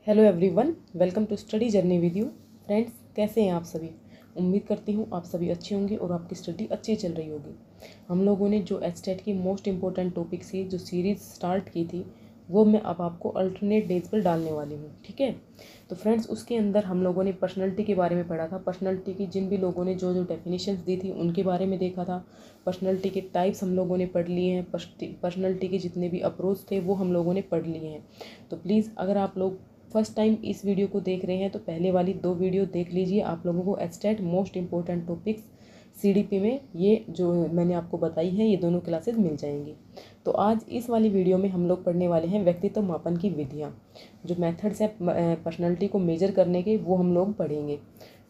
Hello everyone, welcome to study journey with you. Friends, कैसे हैं आप सभी। उम्मीद करती हूँ आप सभी अच्छे होंगे और आपकी स्टडी अच्छी चल रही होगी। हम लोगों ने जो एचटेट की मोस्ट इंपॉर्टेंट टॉपिक से जो सीरीज़ स्टार्ट की थी वो मैं अब आपको अल्टरनेट डेज पर डालने वाली हूँ। ठीक है, तो फ्रेंड्स उसके अंदर हम लोगों ने पर्सनैलिटी के बारे में पढ़ा था। पर्सनैलिटी की जिन भी लोगों ने जो जो डेफिनेशंस दी थी उनके बारे में देखा था। पर्सनैलिटी के टाइप्स हम लोगों ने पढ़ लिए हैं। पर्सनैलिटी के जितने भी अप्रोच थे वो हम लोगों ने पढ़ लिए हैं। तो प्लीज़ अगर आप लोग फर्स्ट टाइम इस वीडियो को देख रहे हैं तो पहले वाली 2 वीडियो देख लीजिए। आप लोगों को HTET most important topics CDP में ये जो मैंने आपको बताई है ये दोनों क्लासेस मिल जाएंगी। तो आज इस वाली वीडियो में हम लोग पढ़ने वाले हैं व्यक्तित्व मापन की विधियाँ। जो मेथड्स हैं पर्सनैलिटी को मेजर करने के वो हम लोग पढ़ेंगे।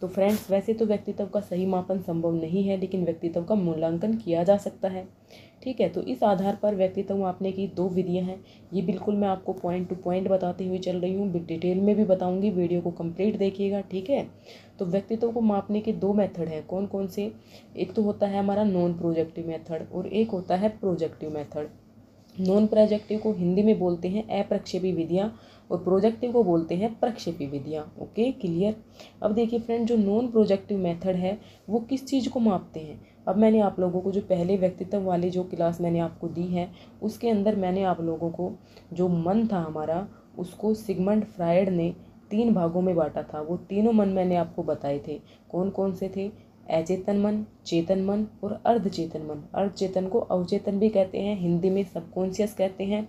तो फ्रेंड्स, वैसे तो व्यक्तित्व का सही मापन संभव नहीं है, लेकिन व्यक्तित्व का मूल्यांकन किया जा सकता है। ठीक है, तो इस आधार पर व्यक्तित्व मापने की 2 विधियां हैं। ये बिल्कुल मैं आपको पॉइंट टू पॉइंट बताते हुए चल रही हूँ, डिटेल में भी बताऊंगी। वीडियो को कंप्लीट देखिएगा। ठीक है, तो व्यक्तित्व को मापने के 2 मेथड हैं। कौन कौन से? एक तो होता है हमारा नॉन प्रोजेक्टिव मेथड और एक होता है प्रोजेक्टिव मेथड। नॉन प्रोजेक्टिव को हिंदी में बोलते हैं अप्रक्षेपी विधियाँ और प्रोजेक्टिव को बोलते हैं प्रक्षेपी विधियाँ। Okay, clear. अब देखिए फ्रेंड, जो नॉन प्रोजेक्टिव मेथड है वो किस चीज़ को मापते हैं। अब मैंने आप लोगों को जो पहले व्यक्तित्व वाली जो क्लास मैंने आपको दी है उसके अंदर मैंने आप लोगों को जो मन था हमारा उसको सिगमंड फ्रायड ने 3 भागों में बांटा था। वो तीनों मन मैंने आपको बताए थे। कौन कौन से थे? अचेतन मन, चेतन मन और अर्धचेतन मन। अर्धचेतन को अवचेतन भी कहते हैं, हिंदी में सबकॉन्शियस कहते हैं।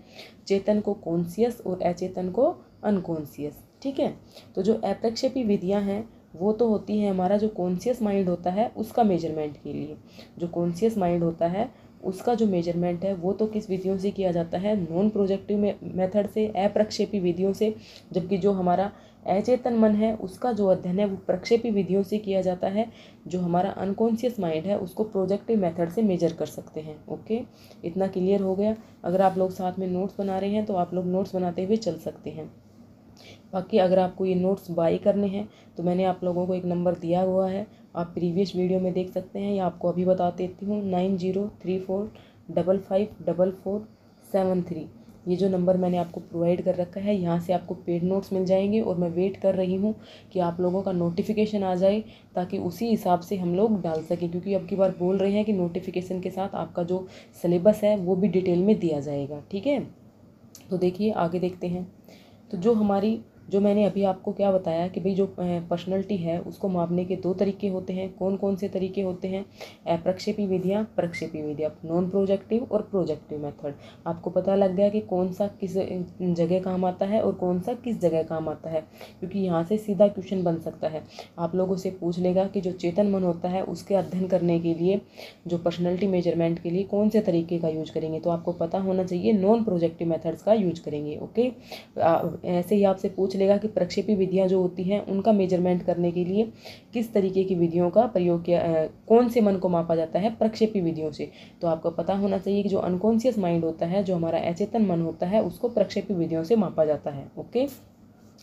चेतन को कॉन्शियस और अचेतन को अनकॉन्शियस। ठीक है, तो जो अप्रक्षेपी विधियां हैं वो तो होती है हमारा जो कॉन्शियस माइंड होता है उसका मेजरमेंट के लिए। जो कॉन्शियस माइंड होता है उसका जो मेजरमेंट है वो तो किस विधियों से किया जाता है? नॉन प्रोजेक्टिव मेथड से, अप्रक्षेपी विधियों से। जबकि जो हमारा अचेतन मन है उसका जो अध्ययन है वो प्रक्षेपी विधियों से किया जाता है। जो हमारा अनकॉन्शियस माइंड है उसको प्रोजेक्टिव मेथड से मेजर कर सकते हैं। ओके, इतना क्लियर हो गया। अगर आप लोग साथ में नोट्स बना रहे हैं तो आप लोग नोट्स बनाते हुए चल सकते हैं। बाकी अगर आपको ये नोट्स बाय करने हैं तो मैंने आप लोगों को एक नंबर दिया हुआ है, आप प्रीवियस वीडियो में देख सकते हैं या आपको अभी बता देती हूँ 9034554473। ये जो नंबर मैंने आपको प्रोवाइड कर रखा है, यहाँ से आपको पेड नोट्स मिल जाएंगे और मैं वेट कर रही हूँ कि आप लोगों का नोटिफिकेशन आ जाए ताकि उसी हिसाब से हम लोग डाल सकें। क्योंकि अब की बार बोल रहे हैं कि नोटिफिकेशन के साथ आपका जो सिलेबस है वो भी डिटेल में दिया जाएगा। ठीक है, तो देखिए आगे देखते हैं। तो जो मैंने अभी आपको क्या बताया कि भाई जो पर्सनैलिटी है उसको मापने के 2 तरीके होते हैं। कौन कौन से तरीके होते हैं? अप्रक्षेपी विधियाँ, प्रक्षेपी विधियाँ, नॉन प्रोजेक्टिव और प्रोजेक्टिव मेथड। आपको पता लग गया कि कौन सा किस जगह काम आता है और कौन सा किस जगह काम आता है, क्योंकि यहाँ से सीधा क्वेश्चन बन सकता है। आप लोगों से पूछ लेगा कि जो चेतन मन होता है उसके अध्ययन करने के लिए जो पर्सनैलिटी मेजरमेंट के लिए कौन से तरीके का यूज करेंगे, तो आपको पता होना चाहिए नॉन प्रोजेक्टिव मेथड्स का यूज करेंगे। ओके, ऐसे ही आपसे पूछ लेगा कि प्रक्षेपी विधियां जो होती हैं उनका मेजरमेंट करने के लिए किस तरीके की विधियों का प्रयोग किया, कौन से मन को मापा जाता है प्रक्षेपी विधियों से। तो आपको पता होना चाहिए कि जो अनकॉन्शियस माइंड होता है, जो हमारा अचेतन मन होता है, उसको प्रक्षेपी विधियों से मापा जाता है। ओके,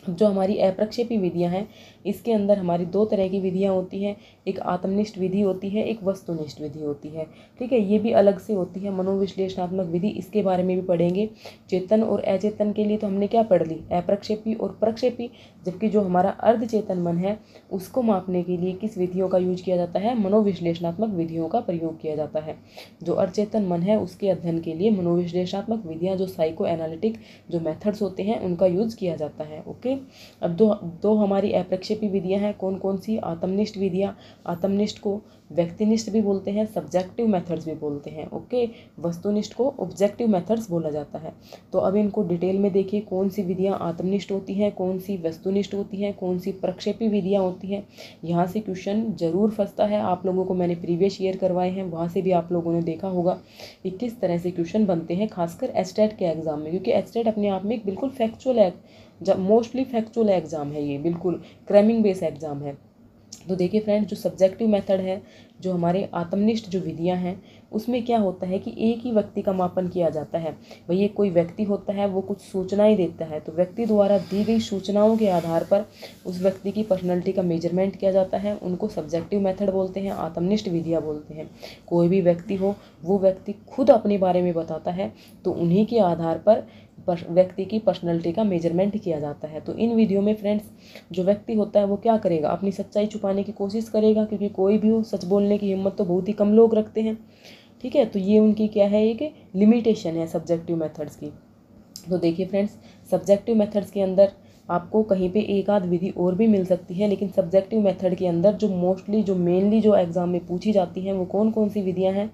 जो हमारी अप्रक्षेपी विधियां हैं इसके अंदर हमारी 2 तरह की विधियां होती हैं। एक आत्मनिष्ठ विधि होती है, एक वस्तुनिष्ठ विधि होती है। ठीक है, ये भी अलग से होती है। मनोविश्लेषणात्मक विधि, इसके बारे में भी पढ़ेंगे। चेतन और अचेतन के लिए तो हमने क्या पढ़ ली? अप्रक्षेपी और प्रक्षेपी। जबकि जो हमारा अर्धचेतन मन है उसको मापने के लिए किस विधियों का यूज किया जाता है? मनोविश्लेषणात्मक विधियों का प्रयोग किया जाता है। जो अर्धचेतन मन है उसके अध्ययन के लिए मनोविश्लेषणात्मक विधियाँ, जो साइको एनालिटिक जो मेथड्स होते हैं उनका यूज किया जाता है। ओके, अब दो हमारी अप्रक्षेपी विधियां हैं। कौन कौन सी? आत्मनिष्ठ विधियां। आत्मनिष्ठ को व्यक्तिनिष्ठ भी बोलते हैं, सब्जेक्टिव मेथड्स भी बोलते हैं। ओके, वस्तुनिष्ठ को ऑब्जेक्टिव मेथड्स बोला जाता है। तो अब इनको डिटेल में देखिए, कौन सी विधियां आत्मनिष्ठ होती हैं, कौन सी वस्तुनिष्ठ होती हैं, कौन सी प्रक्षेपी विधियां होती हैं। यहाँ से क्वेश्चन जरूर फंसता है। आप लोगों को मैंने प्रीवियस ईयर करवाए हैं, वहाँ से भी आप लोगों ने देखा होगा कि किस तरह से क्वेश्चन बनते हैं, खासकर एचटेट के एग्जाम में। क्योंकि एचटेट अपने आप में एक बिल्कुल फैक्चुअल है, जब मोस्टली फैक्चुअल एग्जाम है, ये बिल्कुल क्रैमिंग बेस एग्जाम है। तो देखिए फ्रेंड, जो सब्जेक्टिव मेथड है, जो हमारे आत्मनिष्ठ जो विधियां हैं, उसमें क्या होता है कि एक ही व्यक्ति का मापन किया जाता है। भाई एक कोई व्यक्ति होता है, वो कुछ सूचनाएं देता है, तो व्यक्ति द्वारा दी गई सूचनाओं के आधार पर उस व्यक्ति की पर्सनैलिटी का मेजरमेंट किया जाता है। उनको सब्जेक्टिव मेथड बोलते हैं, आत्मनिष्ठ विधियाँ बोलते हैं। कोई भी व्यक्ति हो, वो व्यक्ति खुद अपने बारे में बताता है, तो उन्हीं के आधार पर व्यक्ति की पर्सनैलिटी का मेजरमेंट किया जाता है। तो इन वीडियो में फ्रेंड्स जो व्यक्ति होता है वो क्या करेगा, अपनी सच्चाई छुपाने की कोशिश करेगा, क्योंकि कोई भी हो सच बोलने की हिम्मत तो बहुत ही कम लोग रखते हैं। ठीक है, तो ये उनकी क्या है, एक लिमिटेशन है सब्जेक्टिव मेथड्स की। तो देखिए फ्रेंड्स, सब्जेक्टिव मेथड्स के अंदर आपको कहीं पे एक आध विधि और भी मिल सकती है, लेकिन सब्जेक्टिव मेथड के अंदर जो मोस्टली जो मेनली जो एग्जाम में पूछी जाती हैं वो कौन कौन सी विधियां हैं,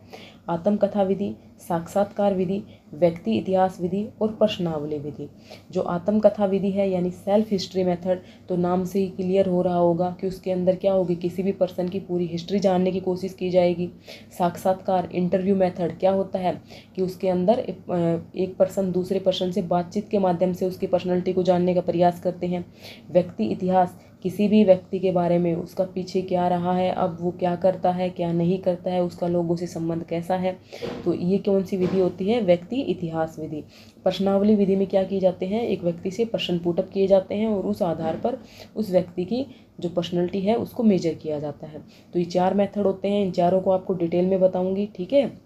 आत्मकथा विधि, साक्षात्कार विधि, व्यक्ति इतिहास विधि और प्रश्नावली विधि। जो आत्मकथा विधि है यानी सेल्फ हिस्ट्री मेथड, तो नाम से ही क्लियर हो रहा होगा कि उसके अंदर क्या होगी, किसी भी पर्सन की पूरी हिस्ट्री जानने की कोशिश की जाएगी। साक्षात्कार इंटरव्यू मेथड क्या होता है कि उसके अंदर एक पर्सन दूसरे पर्सन से बातचीत के माध्यम से उसकी पर्सनैलिटी को जानने का प्रयास करते हैं। व्यक्ति इतिहास, किसी भी व्यक्ति के बारे में उसका पीछे क्या रहा है, अब वो क्या करता है क्या नहीं करता है, उसका लोगों से संबंध कैसा है, तो ये कौन सी विधि होती है, व्यक्ति इतिहास विधि। प्रश्नावली विधि में क्या किए जाते हैं, एक व्यक्ति से प्रश्न पुटअप किए जाते हैं और उस आधार पर उस व्यक्ति की जो पर्सनैलिटी है उसको मेजर किया जाता है। तो ये 4 मेथड होते हैं, इन चारों को आपको डिटेल में बताऊंगी। ठीक है,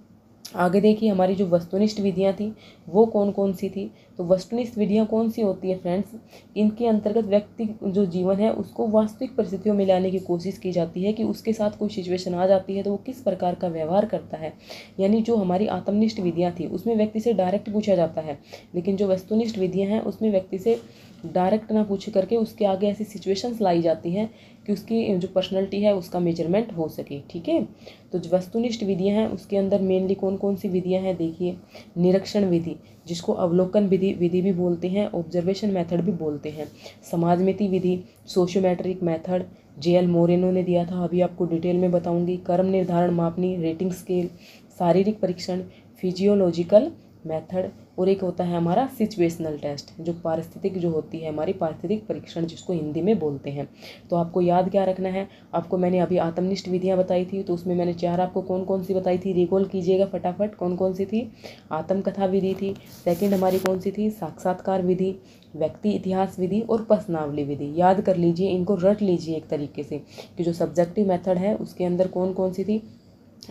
आगे देखिए हमारी जो वस्तुनिष्ठ विधियाँ थी वो कौन कौन सी थी। तो वस्तुनिष्ठ विधियाँ कौन सी होती है फ्रेंड्स, इनके अंतर्गत व्यक्ति जो जीवन है उसको वास्तविक परिस्थितियों में लाने की कोशिश की जाती है कि उसके साथ कोई सिचुएशन आ जाती है तो वो किस प्रकार का व्यवहार करता है। यानी जो हमारी आत्मनिष्ठ विधियाँ थी उसमें व्यक्ति से डायरेक्ट पूछा जाता है, लेकिन जो वस्तुनिष्ठ विधियाँ हैं उसमें व्यक्ति से डायरेक्ट ना पूछ करके उसके आगे ऐसी सिचुएशंस लाई जाती हैं कि उसकी जो पर्सनैलिटी है उसका मेजरमेंट हो सके। ठीक है, तो जो वस्तुनिष्ठ विधियाँ हैं उसके अंदर मेनली कौन कौन सी विधियाँ हैं, देखिए निरीक्षण विधि जिसको अवलोकन विधि भी बोलते हैं, ऑब्जर्वेशन मेथड भी बोलते हैं। समाजमिति विधि, सोशियोमेट्रिक मेथड JL मोरेनो ने दिया था, अभी आपको डिटेल में बताऊंगी। कर्म निर्धारण मापनी, रेटिंग स्केल, शारीरिक परीक्षण, फिजियोलॉजिकल मेथड, और एक होता है हमारा सिचुएशनल टेस्ट, जो पारिस्थितिक जो होती है हमारी पारिस्थितिक परीक्षण जिसको हिंदी में बोलते हैं। तो आपको याद क्या रखना है, आपको मैंने अभी आत्मनिष्ठ विधियाँ बताई थी तो उसमें मैंने 4 आपको कौन कौन सी बताई थी, रिकॉल कीजिएगा फटाफट कौन कौन सी थी। आत्मकथा विधि थी, सेकंड हमारी कौन सी थी, साक्षात्कार विधि, व्यक्ति इतिहास विधि और प्रश्नावली विधि। याद कर लीजिए, इनको रट लीजिए एक तरीके से कि जो सब्जेक्टिव मेथड है उसके अंदर कौन कौन सी थी।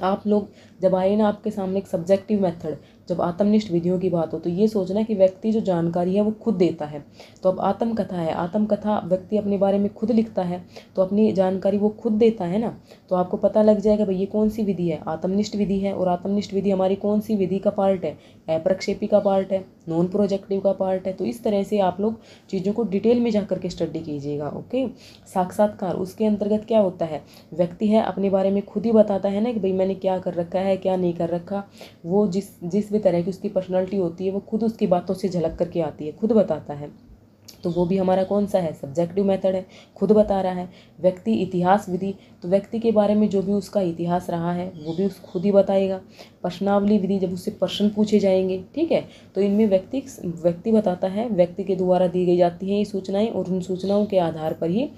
आप लोग जब आए ना आपके सामने एक सब्जेक्टिव मेथड, जब आत्मनिष्ठ विधियों की बात हो तो ये सोचना कि व्यक्ति जो जानकारी है वो खुद देता है। तो अब आत्मकथा है, आत्मकथा व्यक्ति अपने बारे में खुद लिखता है तो अपनी जानकारी वो खुद देता है ना, तो आपको पता लग जाएगा भाई ये कौन सी विधि है, आत्मनिष्ठ विधि है। और आत्मनिष्ठ विधि हमारी कौन सी विधि का पार्ट है, अप्रक्षेपी का पार्ट है, नॉन प्रोजेक्टिव का पार्ट है। तो इस तरह से आप लोग चीज़ों को डिटेल में जाकर के स्टडी कीजिएगा। ओके, साक्षात्कार उसके अंतर्गत क्या होता है, व्यक्ति है अपने बारे में खुद ही बताता है ना कि भाई मैंने क्या कर रखा है क्या नहीं कर रखा, वो जिस भी तरह की उसकी पर्सनालिटी होती है वो खुद उसकी बातों से झलक करके आती है, खुद बताता है। तो वो भी हमारा कौन सा है, सब्जेक्टिव मेथड है, खुद बता रहा है। व्यक्ति इतिहास विधि, तो व्यक्ति के बारे में जो भी उसका इतिहास रहा है वो भी उस खुद ही बताएगा। प्रश्नावली विधि, जब उससे प्रश्न पूछे जाएंगे, ठीक है, तो इनमें व्यक्ति बताता है, व्यक्ति के द्वारा दी गई जाती हैं ये सूचनाएं और उन सूचनाओं के आधार पर ही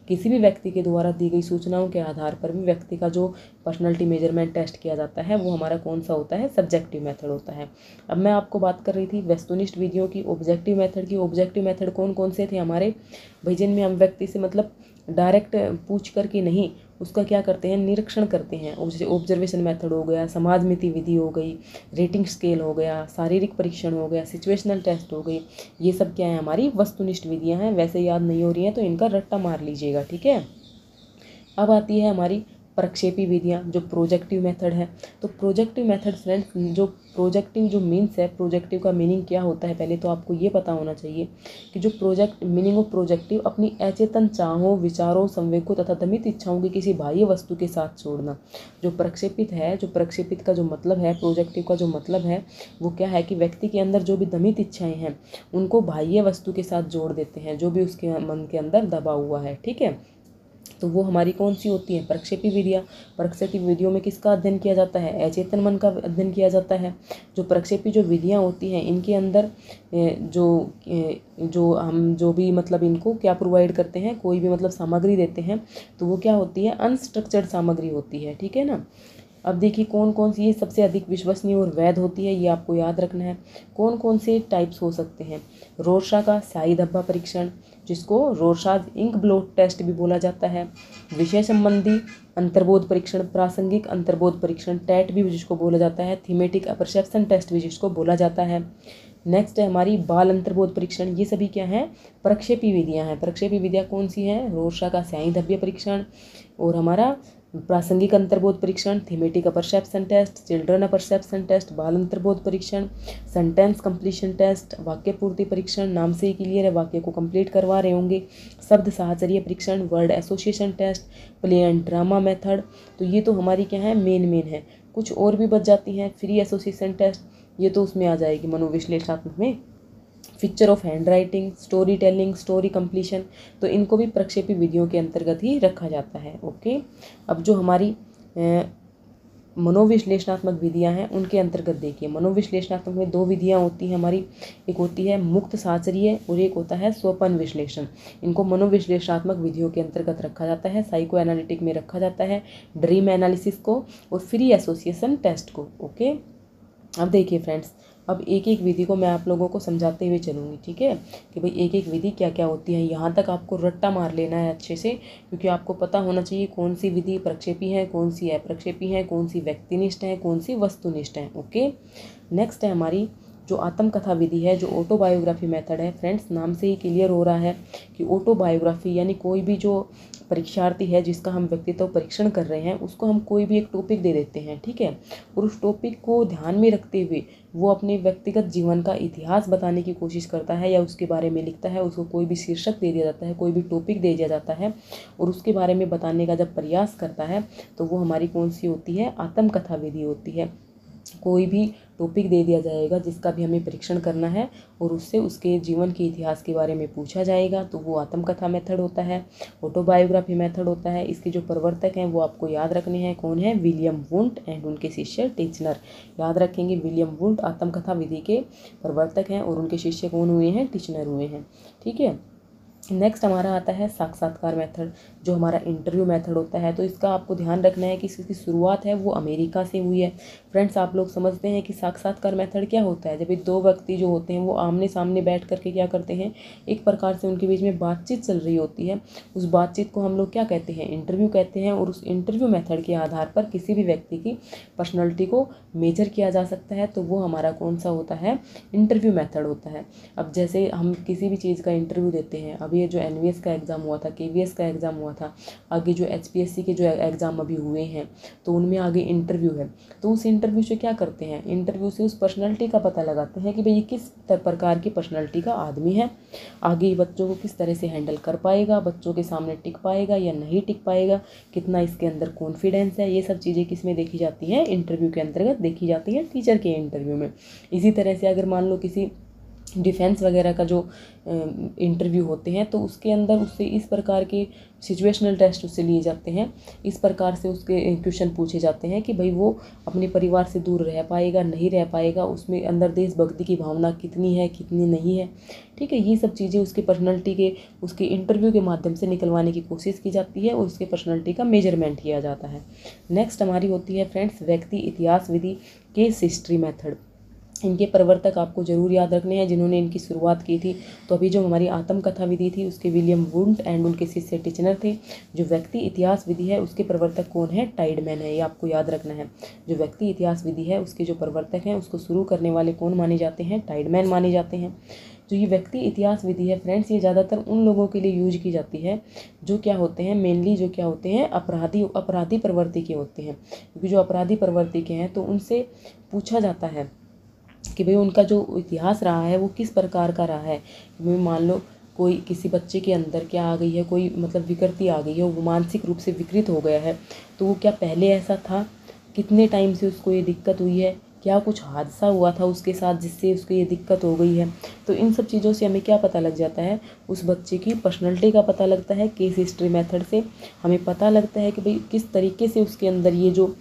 किसी भी व्यक्ति के द्वारा दी गई सूचनाओं के आधार पर भी व्यक्ति का जो पर्सनैलिटी मेजरमेंट टेस्ट किया जाता है वो हमारा कौन सा होता है, सब्जेक्टिव मेथड होता है। अब मैं आपको बात कर रही थी वस्तुनिष्ठ विधियों की, ऑब्जेक्टिव मेथड की। ऑब्जेक्टिव मेथड कौन कौन से थे हमारे भाई, जिनमें हम व्यक्ति से मतलब डायरेक्ट पूछ करके नहीं, उसका क्या करते हैं, निरीक्षण करते हैं। जैसे ऑब्जर्वेशन मेथड हो गया, समाजमिति विधि हो गई, रेटिंग स्केल हो गया, शारीरिक परीक्षण हो गया, सिचुएशनल टेस्ट हो गई, ये सब क्या है हमारी वस्तुनिष्ठ विधियां हैं। वैसे याद नहीं हो रही हैं तो इनका रट्टा मार लीजिएगा, ठीक है। अब आती है हमारी प्रक्षेपी विधियाँ, जो प्रोजेक्टिव मेथड है। तो प्रोजेक्टिव मेथड फ्रेंड्स, जो प्रोजेक्टिव जो मीन्स है, प्रोजेक्टिव का मीनिंग क्या होता है पहले तो आपको ये पता होना चाहिए कि जो मीनिंग ऑफ प्रोजेक्टिव, अपनी अचेतन चाहों, विचारों, संवेगों तथा दमित इच्छाओं की किसी बाह्य वस्तु के साथ छोड़ना। जो प्रक्षेपित है, जो प्रक्षेपित का जो मतलब है, प्रोजेक्टिव का जो मतलब है वो क्या है कि व्यक्ति के अंदर जो भी दमित इच्छाएँ हैं उनको बाह्य वस्तु के साथ जोड़ देते हैं, जो भी उसके मन के अंदर दबा हुआ है, ठीक है। तो वो हमारी कौन सी होती है, प्रक्षेपी विधियाँ। प्रक्षेपी विधियों में किसका अध्ययन किया जाता है, अचेतन मन का अध्ययन किया जाता है। जो प्रक्षेपी जो विधियाँ होती हैं इनके अंदर जो भी मतलब इनको क्या प्रोवाइड करते हैं, कोई भी मतलब सामग्री देते हैं तो वो क्या होती है, अनस्ट्रक्चर्ड सामग्री होती है, ठीक है ना। अब देखिए कौन कौन सी ये सबसे अधिक विश्वसनीय और वैध होती है, ये आपको याद रखना है। कौन कौन से टाइप्स हो सकते हैं, रोरशा का स्याही धब्बा परीक्षण, जिसको रोरशाज इंक ब्लॉट टेस्ट भी बोला जाता है। विषय संबंधी अंतर्बोध परीक्षण, प्रासंगिक अंतर्बोध परीक्षण, टैट भी जिसको बोला जाता है। थीमेटिक अपरसेप्शन टेस्ट भी जिसको बोला जाता है। नेक्स्ट है हमारी बाल अंतर्बोध परीक्षण। ये सभी क्या हैं, प्रक्षेपी विधियां हैं। प्रक्षेपी विधियां कौन सी हैं, रोर्शा का स्याही धब्य परीक्षण और हमारा प्रासंगिक अंतर्बोध परीक्षण, thematic perception test, children perception test, बाल अंतर्बोध परीक्षण, सेंटेंस कंप्लीशन टेस्ट, वाक्य पूर्ति परीक्षण, नाम से ही क्लियर है वाक्य को कंप्लीट करवा रहे होंगे, शब्द साहचर्य परीक्षण, word association test, play and drama method. तो ये तो हमारी क्या है, मेन है। कुछ और भी बच जाती हैं, फ्री एसोसिएशन टेस्ट, ये तो उसमें आ जाएगी मनोविश्लेषणात्मक में, picture of hand writing, story telling, story completion, तो इनको भी प्रक्षेपी विधियों के अंतर्गत ही रखा जाता है। ओके, अब जो हमारी मनोविश्लेषणात्मक विधियां हैं उनके अंतर्गत देखिए, मनोविश्लेषणात्मक में दो विधियां होती हैं हमारी, एक होती है मुक्त साहचर्य और एक होता है स्वपन विश्लेषण। इनको मनोविश्लेषणात्मक विधियों के अंतर्गत रखा जाता है, साइको एनालिटिक में रखा जाता है, ड्रीम एनालिसिस को और फ्री एसोसिएशन टेस्ट को। ओके, अब देखिए फ्रेंड्स, अब एक एक विधि को मैं आप लोगों को समझाते हुए चलूँगी, ठीक है, कि भाई एक एक विधि क्या क्या होती है। यहाँ तक आपको रट्टा मार लेना है अच्छे से, क्योंकि आपको पता होना चाहिए कौन सी विधि प्रक्षेपी है, कौन सी अप्रक्षेपी है, कौन सी व्यक्तिनिष्ठ है, कौन सी वस्तुनिष्ठ है। ओके, नेक्स्ट है हमारी जो आत्मकथा विधि है, जो ऑटोबायोग्राफी मेथड है। फ्रेंड्स, नाम से ही क्लियर हो रहा है कि ऑटोबायोग्राफी यानी कोई भी जो परीक्षार्थी है जिसका हम व्यक्तित्व परीक्षण कर रहे हैं उसको हम कोई भी एक टॉपिक दे देते हैं, ठीक है, और उस टॉपिक को ध्यान में रखते हुए वो अपने व्यक्तिगत जीवन का इतिहास बताने की कोशिश करता है या उसके बारे में लिखता है। उसको कोई भी शीर्षक दे दिया जाता है, कोई भी टॉपिक दे दिया जाता है और उसके बारे में बताने का जब प्रयास करता है तो वो हमारी कौन सी होती है, आत्मकथा विधि होती है। कोई भी टॉपिक दे दिया जाएगा जिसका भी हमें परीक्षण करना है और उससे उसके जीवन के इतिहास के बारे में पूछा जाएगा, तो वो आत्मकथा मेथड होता है, ऑटोबायोग्राफी मेथड होता है। इसके जो प्रवर्तक हैं वो आपको याद रखने हैं, कौन है, विलियम वुंट एंड उनके शिष्य टिचनर। याद रखेंगे, विलियम वुंट आत्मकथा विधि के प्रवर्तक हैं और उनके शिष्य कौन हुए हैं, टिचनर हुए हैं, ठीक है। नेक्स्ट हमारा आता है साक्षात्कार मेथड, जो हमारा इंटरव्यू मेथड होता है। तो इसका आपको ध्यान रखना है कि इसकी शुरुआत है वो अमेरिका से हुई है। फ्रेंड्स, आप लोग समझते हैं कि साक्षात्कार मेथड क्या होता है, जब ये दो व्यक्ति जो होते हैं वो आमने सामने बैठ करके क्या करते हैं, एक प्रकार से उनके बीच में बातचीत चल रही होती है, उस बातचीत को हम लोग क्या कहते हैं, इंटरव्यू कहते हैं। और उस इंटरव्यू मेथड के आधार पर किसी भी व्यक्ति की पर्सनैलिटी को मेजर किया जा सकता है, तो वो हमारा कौन सा होता है, इंटरव्यू मेथड होता है। अब जैसे हम किसी भी चीज़ का इंटरव्यू देते हैं, अब ये जो एनवीएस का एग्ज़ाम हुआ था, केवीएस का एग्ज़ाम हुआ था, आगे जो एचपीएससी के जो एग्ज़ाम अभी हुए हैं तो उनमें आगे इंटरव्यू है, तो उस इंटरव्यू से क्या करते हैं, इंटरव्यू से उस पर्सनैलिटी का पता लगाते हैं कि भाई ये किस प्रकार की पर्सनैलिटी का आदमी है, आगे बच्चों को किस तरह से हैंडल कर पाएगा, बच्चों के सामने टिक पाएगा या नहीं टिक पाएगा, कितना इसके अंदर कॉन्फिडेंस है। ये सब चीज़ें किस में देखी जाती हैं, इंटरव्यू के अंतर्गत देखी जाती हैं, टीचर के इंटरव्यू में। इसी तरह से अगर मान लो किसी डिफेंस वगैरह का जो इंटरव्यू होते हैं तो उसके अंदर उससे इस प्रकार के सिचुएशनल टेस्ट उससे लिए जाते हैं, इस प्रकार से उसके क्वेश्चन पूछे जाते हैं कि भाई वो अपने परिवार से दूर रह पाएगा, नहीं रह पाएगा, उसमें अंदर देशभक्ति की भावना कितनी है, कितनी नहीं है, ठीक है। ये सब चीज़ें उसकी पर्सनैलिटी के उसके इंटरव्यू के माध्यम से निकलवाने की कोशिश की जाती है और उसके पर्सनैलिटी का मेजरमेंट किया जाता है। नेक्स्ट हमारी होती है फ्रेंड्स व्यक्ति इतिहास विधि, केस हिस्ट्री मेथड। इनके प्रवर्तक आपको जरूर याद रखने हैं जिन्होंने इनकी शुरुआत की थी। तो अभी जो हमारी आत्मकथा विधि थी उसके विलियम वुंट एंड उनके शिष्य टिचनर थे। जो व्यक्ति इतिहास विधि है उसके प्रवर्तक कौन है, टाइडमैन है, ये आपको याद रखना है। जो व्यक्ति इतिहास विधि है उसके जो प्रवर्तक हैं उसको शुरू करने वाले कौन माने जाते हैं, टाइडमैन माने जाते हैं। जो ये व्यक्ति इतिहास विधि है फ्रेंड्स, ये ज़्यादातर उन लोगों के लिए यूज की जाती है जो क्या होते हैं, मेनली जो क्या होते हैं, अपराधी प्रवृत्ति के होते हैं। क्योंकि जो अपराधी प्रवृत्ति के हैं तो उनसे पूछा जाता है कि भाई उनका जो इतिहास रहा है वो किस प्रकार का रहा है। मान लो कोई किसी बच्चे के अंदर क्या आ गई है, कोई मतलब विकृति आ गई है, वो मानसिक रूप से विकृत हो गया है, तो वो क्या पहले ऐसा था, कितने टाइम से उसको ये दिक्कत हुई है, क्या कुछ हादसा हुआ था उसके साथ जिससे उसको ये दिक्कत हो गई है। तो इन सब चीज़ों से हमें क्या पता लग जाता है, उस बच्चे की पर्सनैलिटी का पता लगता है। केस हिस्ट्री मेथड से हमें पता लगता है कि भाई किस तरीके से उसके अंदर ये जो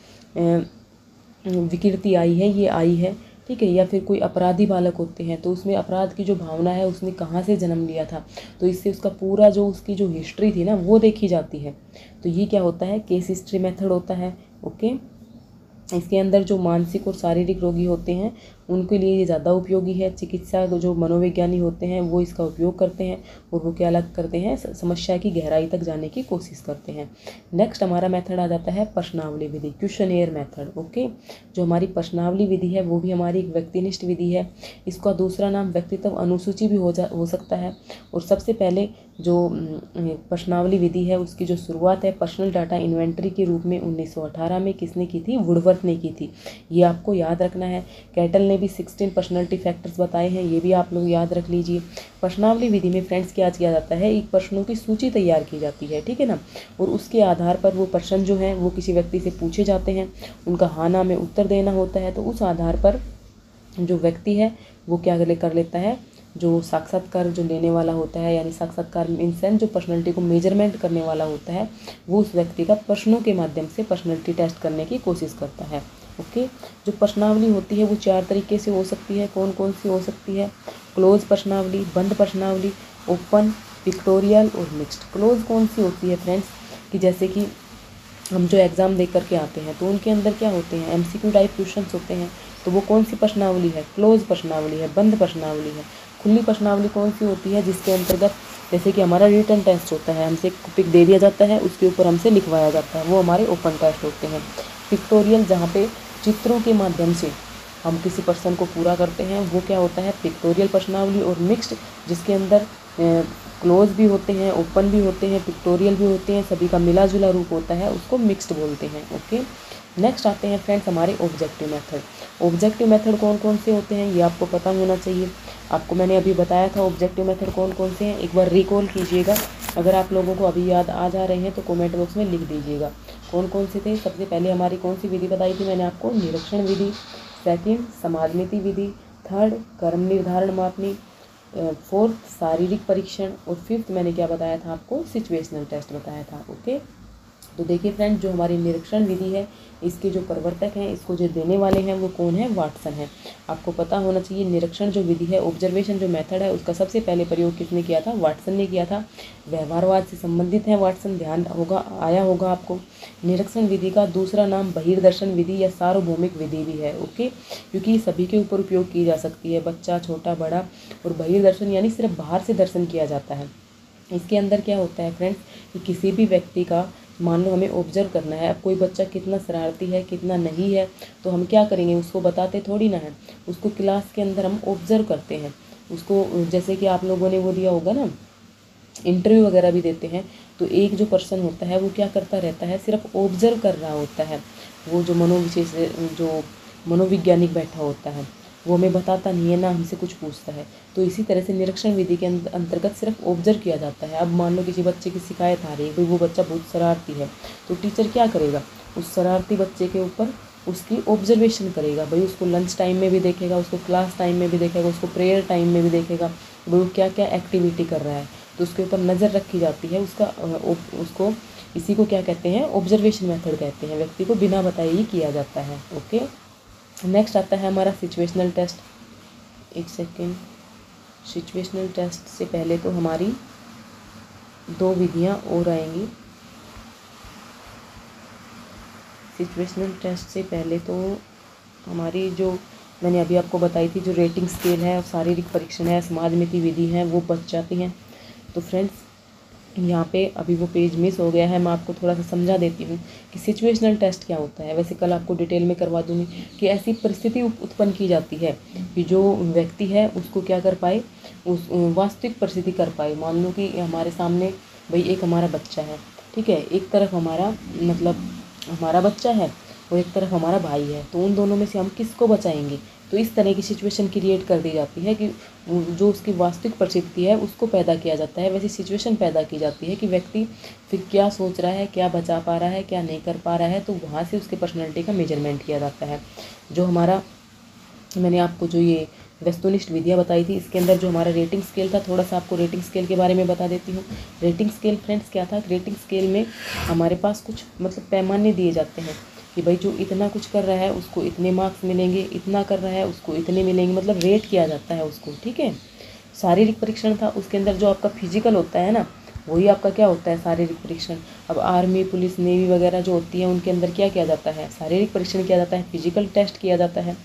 विकृति आई है ये आई है, ठीक है। या फिर कोई अपराधी बालक होते हैं तो उसमें अपराध की जो भावना है उसने कहाँ से जन्म लिया था, तो इससे उसका पूरा जो उसकी जो हिस्ट्री थी ना वो देखी जाती है। तो ये क्या होता है, केस हिस्ट्री मेथड होता है। ओके, इसके अंदर जो मानसिक और शारीरिक रोगी होते हैं उनके लिए ये ज़्यादा उपयोगी है। चिकित्सा जो मनोविज्ञानी होते हैं वो इसका उपयोग करते हैं और वो क्या अलग करते हैं, समस्या की गहराई तक जाने की कोशिश करते हैं। नेक्स्ट हमारा मेथड आ जाता है प्रश्नावली विधि, क्वेश्चनेयर मेथड। ओके, जो हमारी प्रश्नावली विधि है वो भी हमारी एक व्यक्तिनिष्ठ विधि है। इसका दूसरा नाम व्यक्तित्व अनुसूची भी हो सकता है। और सबसे पहले जो प्रश्नावली विधि है उसकी जो शुरुआत है पर्सनल डाटा इन्वेंटरी के रूप में 1918 में किसने की थी, वुडवर्थ ने की थी। ये आपको याद रखना है। कैटल ने भी 16 पर्सनैलिटी फैक्टर्स बताए हैं, ये भी आप लोग याद रख लीजिए। प्रश्नावली विधि में फ्रेंड्स क्या किया जाता है, एक प्रश्नों की सूची तैयार की जाती है, ठीक है ना, और उसके आधार पर वो प्रश्न जो हैं वो किसी व्यक्ति से पूछे जाते हैं, उनका हाँ ना में उत्तर देना होता है। तो उस आधार पर जो व्यक्ति है वो क्या कर लेता है, जो साक्षात्कार जो लेने वाला होता है, यानी साक्षात्कार इन सेंस जो पर्सनैलिटी को मेजरमेंट करने वाला होता है, वो उस व्यक्ति का प्रश्नों के माध्यम से पर्सनैलिटी टेस्ट करने की कोशिश करता है। ओके, जो प्रश्नावली होती है वो 4 तरीके से हो सकती है। कौन कौन सी हो सकती है, क्लोज प्रश्नावली, बंद प्रश्नावली, ओपन, पिक्टोरियल और मिक्स्ड। क्लोज कौन सी होती है फ्रेंड्स, कि जैसे कि हम जो एग्ज़ाम दे करके आते हैं तो उनके अंदर क्या होते हैं, MCQ टाइप क्वेश्चंस होते हैं, तो वो कौन सी प्रश्नावली है, क्लोज प्रश्नावली है, बंद प्रश्नावली है। खुली प्रश्नावली कौन सी होती है, जिसके अंतर्गत जैसे कि हमारा रिटन टेस्ट होता है, हमसे पिक दे दिया जाता है, उसके ऊपर हमसे लिखवाया जाता है, वो हमारे ओपन टेस्ट होते हैं। पिक्टोरियल जहाँ पे चित्रों के माध्यम से हम किसी प्रश्न को पूरा करते हैं, वो क्या होता है, पिक्टोरियल प्रश्नावली। और मिक्स्ड जिसके अंदर क्लोज भी होते हैं, ओपन भी होते हैं, पिक्टोरियल भी होते हैं, सभी का मिला जुला रूप होता है, उसको मिक्स्ड बोलते हैं। ओके, नेक्स्ट आते हैं फ्रेंड्स हमारे ऑब्जेक्टिव मेथड। ऑब्जेक्टिव मेथड कौन कौन से होते हैं ये आपको पता होना चाहिए। आपको मैंने अभी बताया था ऑब्जेक्टिव मेथड कौन कौन से हैं, एक बार रिकॉल कीजिएगा। अगर आप लोगों को अभी याद आ जा रहे हैं तो कमेंट बॉक्स में लिख दीजिएगा कौन कौन से थे। सबसे पहले हमारी कौन सी विधि बताई थी मैंने आपको, निरीक्षण विधि। सेकंड समाजनीति विधि। थर्ड कर्म निर्धारण मापनी। फोर्थ शारीरिक परीक्षण। और फिफ्थ मैंने क्या बताया था आपको, सिचुएशनल टेस्ट बताया था। ओके, तो देखिए फ्रेंड, जो हमारी निरीक्षण विधि है इसके जो प्रवर्तक हैं, इसको जो देने वाले हैं वो कौन है, वाटसन है। आपको पता होना चाहिए निरीक्षण जो विधि है, ऑब्जर्वेशन जो मेथड है, उसका सबसे पहले प्रयोग किसने किया था, वाटसन ने किया था। व्यवहारवाद से संबंधित है वाटसन, ध्यान होगा आया होगा आपको। निरीक्षण विधि का दूसरा नाम बहिर्दर्शन विधि या सार्वभौमिक विधि भी है। ओके, क्योंकि सभी के ऊपर उपयोग की जा सकती है, बच्चा, छोटा, बड़ा। और बहिर्दर्शन यानी सिर्फ बाहर से दर्शन किया जाता है। इसके अंदर क्या होता है फ्रेंड्स, कि किसी भी व्यक्ति का मान लो हमें ऑब्जर्व करना है। अब कोई बच्चा कितना शरारती है कितना नहीं है, तो हम क्या करेंगे, उसको बताते थोड़ी ना है, उसको क्लास के अंदर हम ऑब्जर्व करते हैं उसको। जैसे कि आप लोगों ने वो दिया होगा ना, इंटरव्यू वगैरह भी देते हैं, तो एक जो पर्सन होता है वो क्या करता रहता है, सिर्फ ऑब्जर्व कर रहा होता है। वो जो जो मनोवैज्ञानिक बैठा होता है वो हमें बताता नहीं है ना हमसे कुछ पूछता है। तो इसी तरह से निरीक्षण विधि के अंतर्गत सिर्फ ऑब्जर्व किया जाता है। अब मान लो किसी बच्चे की शिकायत आ रही है, कोई वो बच्चा बहुत शरारती है, तो टीचर क्या करेगा, उस शरारती बच्चे के ऊपर उसकी ऑब्जर्वेशन करेगा। भाई उसको लंच टाइम में भी देखेगा, उसको क्लास टाइम में भी देखेगा, उसको प्रेयर टाइम में भी देखेगा, भाई वो क्या क्या एक्टिविटी कर रहा है, तो उसके ऊपर नज़र रखी जाती है। उसको इसी को क्या कहते हैं, ऑब्जर्वेशन मेथड कहते हैं। व्यक्ति को बिना बताए ही किया जाता है। ओके, नेक्स्ट आता है हमारा सिचुएशनल टेस्ट। एक सेकेंड, सिचुएशनल टेस्ट से पहले तो हमारी 2 विधियाँ और आएंगी। सिचुएशनल टेस्ट से पहले तो हमारी जो मैंने अभी आपको बताई थी, जो रेटिंग स्केल है, शारीरिक परीक्षण है, समाजनीति विधि है, वो बच जाती हैं। तो फ्रेंड्स यहाँ पे अभी वो पेज मिस हो गया है, मैं आपको थोड़ा सा समझा देती हूँ कि सिचुएशनल टेस्ट क्या होता है। वैसे कल आपको डिटेल में करवा दूँगी कि ऐसी परिस्थिति उत्पन्न की जाती है कि जो व्यक्ति है उसको क्या कर पाए, उस वास्तविक परिस्थिति कर पाए। मान लो कि हमारे सामने भाई एक हमारा बच्चा है, ठीक है, एक तरफ हमारा मतलब हमारा बच्चा है और एक तरफ हमारा भाई है, तो उन दोनों में से हम किसको बचाएंगे। तो इस तरह की सिचुएशन क्रिएट कर दी जाती है कि जो उसकी वास्तविक परिस्थिति है उसको पैदा किया जाता है, वैसी सिचुएशन पैदा की जाती है कि व्यक्ति फिर क्या सोच रहा है, क्या बचा पा रहा है, क्या नहीं कर पा रहा है, तो वहाँ से उसके पर्सनैलिटी का मेजरमेंट किया जाता है। जो हमारा मैंने आपको जो ये वस्तुनिष्ठ विधियाँ बताई थी, इसके अंदर जो हमारा रेटिंग स्केल था, थोड़ा सा आपको रेटिंग स्केल के बारे में बता देती हूँ। रेटिंग स्केल फ्रेंड्स क्या था, रेटिंग स्केल में हमारे पास कुछ मतलब पैमाने दिए जाते हैं कि भाई जो इतना कुछ कर रहा है उसको इतने मार्क्स मिलेंगे, इतना कर रहा है उसको इतने मिलेंगे, मतलब रेट किया जाता है उसको, ठीक है। शारीरिक परीक्षण था, उसके अंदर जो आपका फिजिकल होता है ना, वही आपका क्या होता है शारीरिक परीक्षण। अब आर्मी, पुलिस, नेवी वगैरह जो होती है उनके अंदर क्या किया जाता है, शारीरिक परीक्षण किया जाता है, फिजिकल टेस्ट किया जाता है।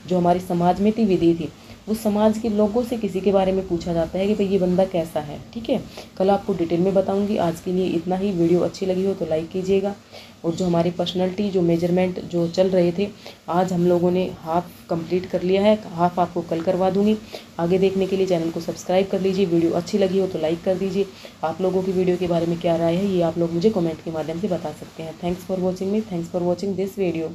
जो हमारी समाज में थी विधि थी, वो समाज के लोगों से किसी के बारे में पूछा जाता है कि भाई ये बंदा कैसा है। ठीक है, कल आपको डिटेल में बताऊंगी। आज के लिए इतना ही। वीडियो अच्छी लगी हो तो लाइक कीजिएगा। और जो हमारी पर्सनैलिटी जो मेजरमेंट जो चल रहे थे, आज हम लोगों ने हाफ कंप्लीट कर लिया है, हाफ आपको कल करवा दूंगी। आगे देखने के लिए चैनल को सब्सक्राइब कर लीजिए। वीडियो अच्छी लगी हो तो लाइक कर दीजिए। आप लोगों की वीडियो के बारे में क्या राय है ये आप लोग मुझे कमेंट के माध्यम से बता सकते हैं। Thanks for watching me, thanks for watching this video.